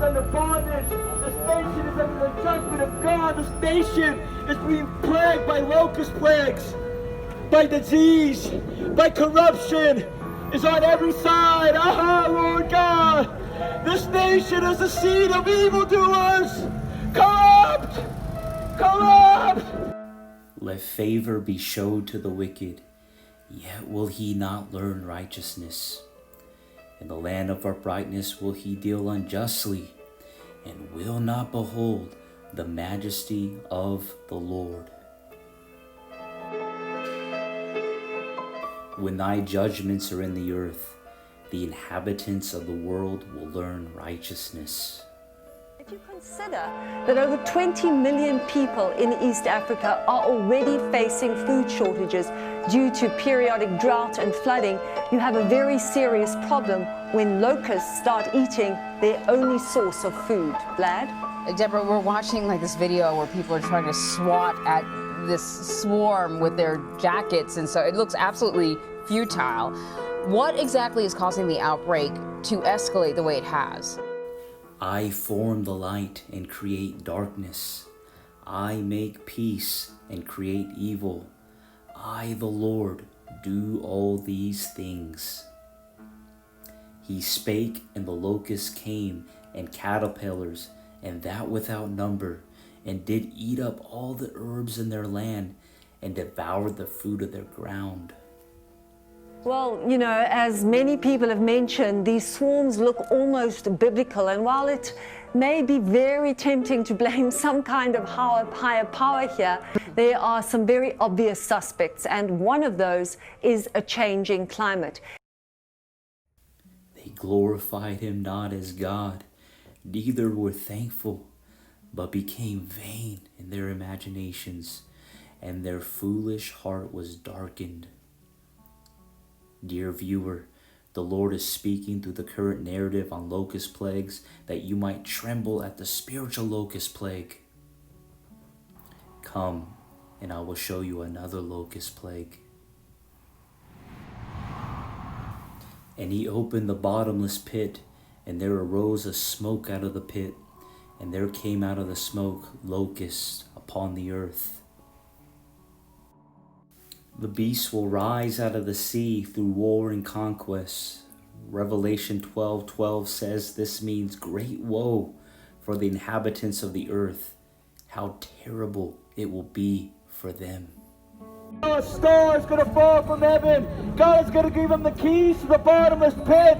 is under bondage. This nation is under the judgment of God. This nation is being plagued by locust plagues, by disease, by corruption. Is on every side. Ah, Lord God. This nation is the seed of evildoers. Corrupt! Corrupt! Let favor be showed to the wicked, yet will he not learn righteousness. In the land of uprightness will he deal unjustly, and will not behold the majesty of the Lord. When thy judgments are in the earth, the inhabitants of the world will learn righteousness. Did you consider that over 20 million people in East Africa are already facing food shortages due to periodic drought and flooding? You have a very serious problem when locusts start eating their only source of food. Vlad? Deborah, we're watching like this video where people are trying to swat at this swarm with their jackets, and so it looks absolutely futile. What exactly is causing the outbreak to escalate the way it has? I form the light and create darkness. I make peace and create evil. I, the Lord, do all these things. He spake, and the locusts came, and caterpillars, and that without number, and did eat up all the herbs in their land, and devoured the fruit of their ground. Well, you know, as many people have mentioned, these swarms look almost biblical, and while it may be very tempting to blame some kind of higher power here, there are some very obvious suspects, and one of those is a changing climate. They glorified him not as God, neither were thankful, but became vain in their imaginations, and their foolish heart was darkened. Dear viewer, the Lord is speaking through the current narrative on locust plagues that you might tremble at the spiritual locust plague. Come, and I will show you another locust plague. And he opened the bottomless pit, and there arose a smoke out of the pit, and there came out of the smoke locusts upon the earth. The beast will rise out of the sea through war and conquest. Revelation 12:12 says this means great woe for the inhabitants of the earth. How terrible it will be for them. A star is going to fall from heaven. God is going to give him the keys to the bottomless pit.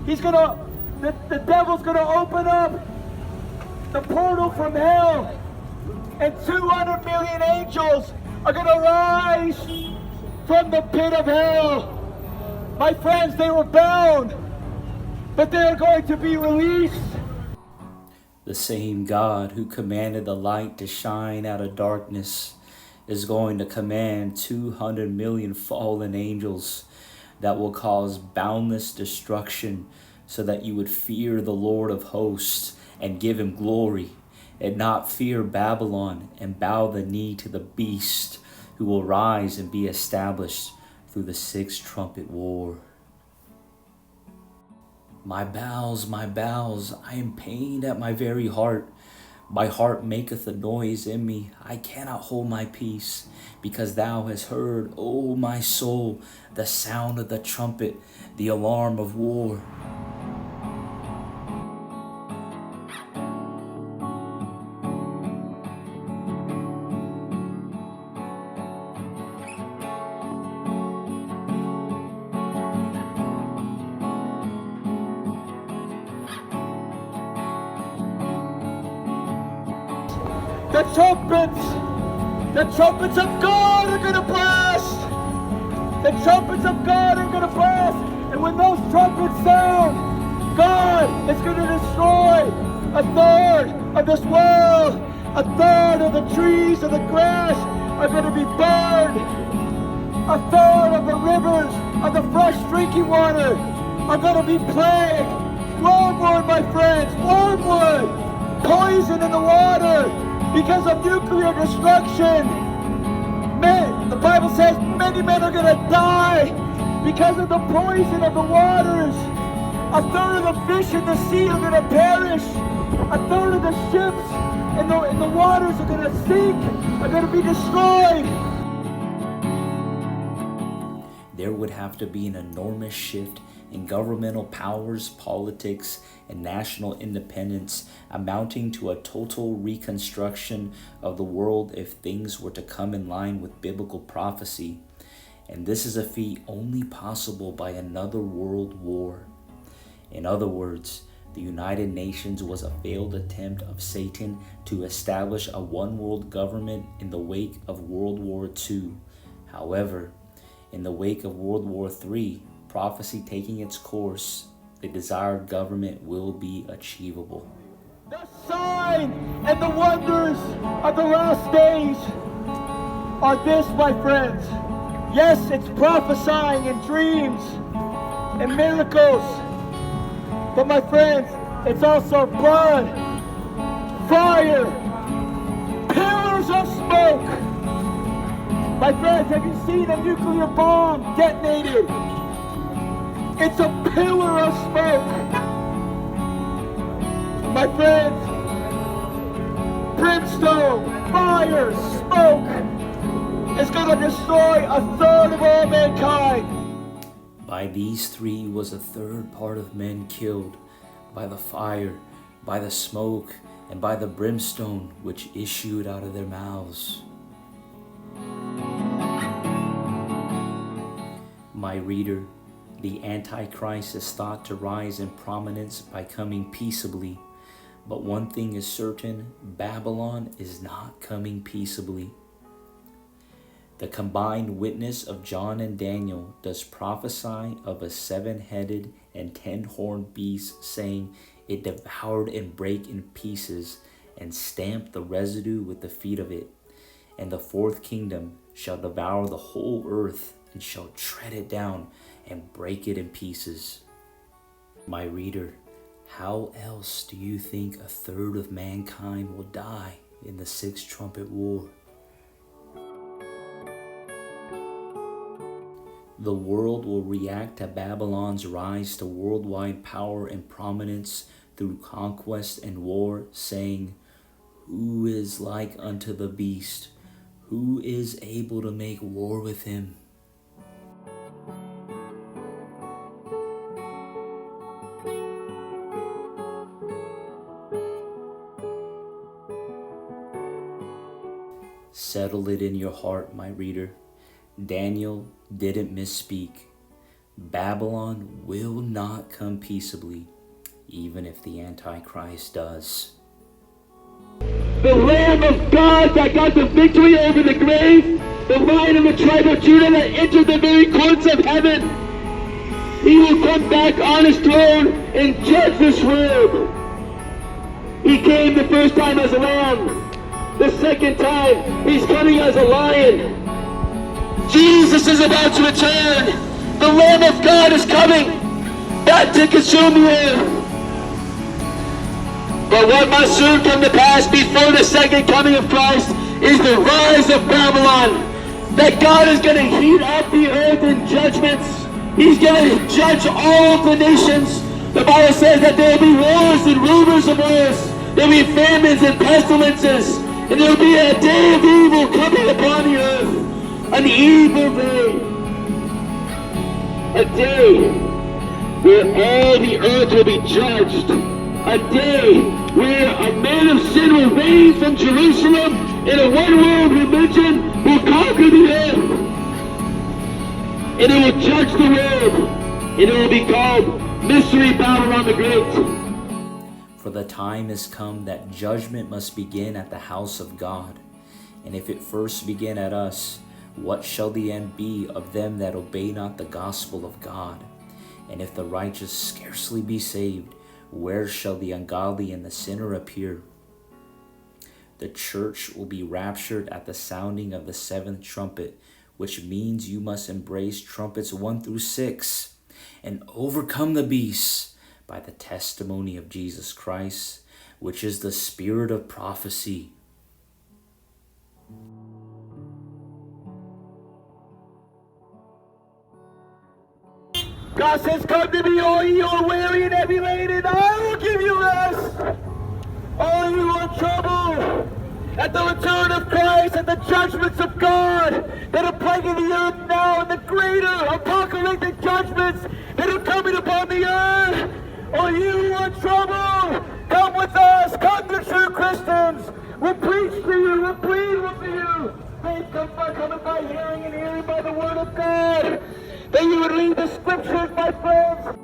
The devil's going to open up the portal from hell, and 200 million angels are going to rise from the pit of hell. My friends, they were bound, but they are going to be released. The same God who commanded the light to shine out of darkness is going to command 200 million fallen angels that will cause boundless destruction, so that you would fear the Lord of hosts and give him glory, and not fear Babylon and bow the knee to the beast who will rise and be established through the sixth trumpet war. My bowels, I am pained at my very heart. My heart maketh a noise in me. I cannot hold my peace, because thou hast heard, O my soul, the sound of the trumpet, the alarm of war. The trumpets of God are going to blast. The trumpets of God are going to blast. And when those trumpets sound, God is going to destroy a third of this world. A third of the trees and the grass are going to be burned. A third of the rivers of the fresh drinking water are going to be plagued. Wormwood, my friends, wormwood. Poison in the water. Because of nuclear destruction, the Bible says many men are going to die because of the poison of the waters. A third of the fish in the sea are going to perish. A third of the ships in the waters are going to sink, are going to be destroyed. There would have to be an enormous shift in governmental powers, politics, and national independence, amounting to a total reconstruction of the world if things were to come in line with biblical prophecy. And this is a feat only possible by another world war. In other words, the United Nations was a failed attempt of Satan to establish a one-world government in the wake of World War II. However, in the wake of World War III, prophecy taking its course, the desired government will be achievable. The sign and the wonders of the last days are this, my friends. Yes, it's prophesying in dreams and miracles. But my friends, it's also blood, fire, pillars of smoke. My friends, have you seen a nuclear bomb detonated? It's a pillar of smoke. My friends, brimstone, fire, smoke is going to destroy a third of all mankind. By these three was a third part of men killed, by the fire, by the smoke, and by the brimstone which issued out of their mouths. My reader, the Antichrist is thought to rise in prominence by coming peaceably. But one thing is certain, Babylon is not coming peaceably. The combined witness of John and Daniel does prophesy of a 7-headed and 10-horned beast, saying, "It devoured and brake in pieces, and stamped the residue with the feet of it. And the fourth kingdom shall devour the whole earth, and shall tread it down, and break it in pieces." My reader, how else do you think a third of mankind will die in the 6th trumpet war? The world will react to Babylon's rise to worldwide power and prominence through conquest and war, saying, "Who is like unto the beast? Who is able to make war with him?" Settle it in your heart, my reader. Daniel didn't misspeak. Babylon will not come peaceably, even if the Antichrist does. The Lamb of God that got the victory over the grave, the Lion of the tribe of Judah that entered the very courts of heaven, he will come back on his throne and judge this world. He came the first time as a lamb. The second time, he's coming as a lion. Jesus is about to return. The Lamb of God is coming back to consume the earth. But what must soon come to pass before the second coming of Christ is the rise of Babylon. That God is going to heat up the earth in judgments. He's going to judge all of the nations. The Bible says that there will be wars and rumors of wars. There will be famines and pestilences. And there will be a day of evil coming upon the earth. An evil day. A day where all the earth will be judged. A day where a man of sin will reign from Jerusalem in a one-world religion will conquer the earth. And it will judge the world. And it will be called Mystery Babylon the Great. For the time has come that judgment must begin at the house of God. And if it first begin at us, what shall the end be of them that obey not the gospel of God? And if the righteous scarcely be saved, where shall the ungodly and the sinner appear? The church will be raptured at the sounding of the 7th trumpet, which means you must embrace trumpets 1 through 6 and overcome the beast by the testimony of Jesus Christ, which is the spirit of prophecy. God says, come to me, all ye who are weary and heavy laden, I will give you rest. All you who are troubled, at the return of Christ, at the judgments of God that are plaguing the earth now, and the greater apocalyptic judgments that are coming upon the earth. All you who are troubled, come with us, come to true Christians. We'll preach to you, we'll plead with you. Faith comes by coming by hearing, and hearing by the word of God. That you would read the scriptures, my friends.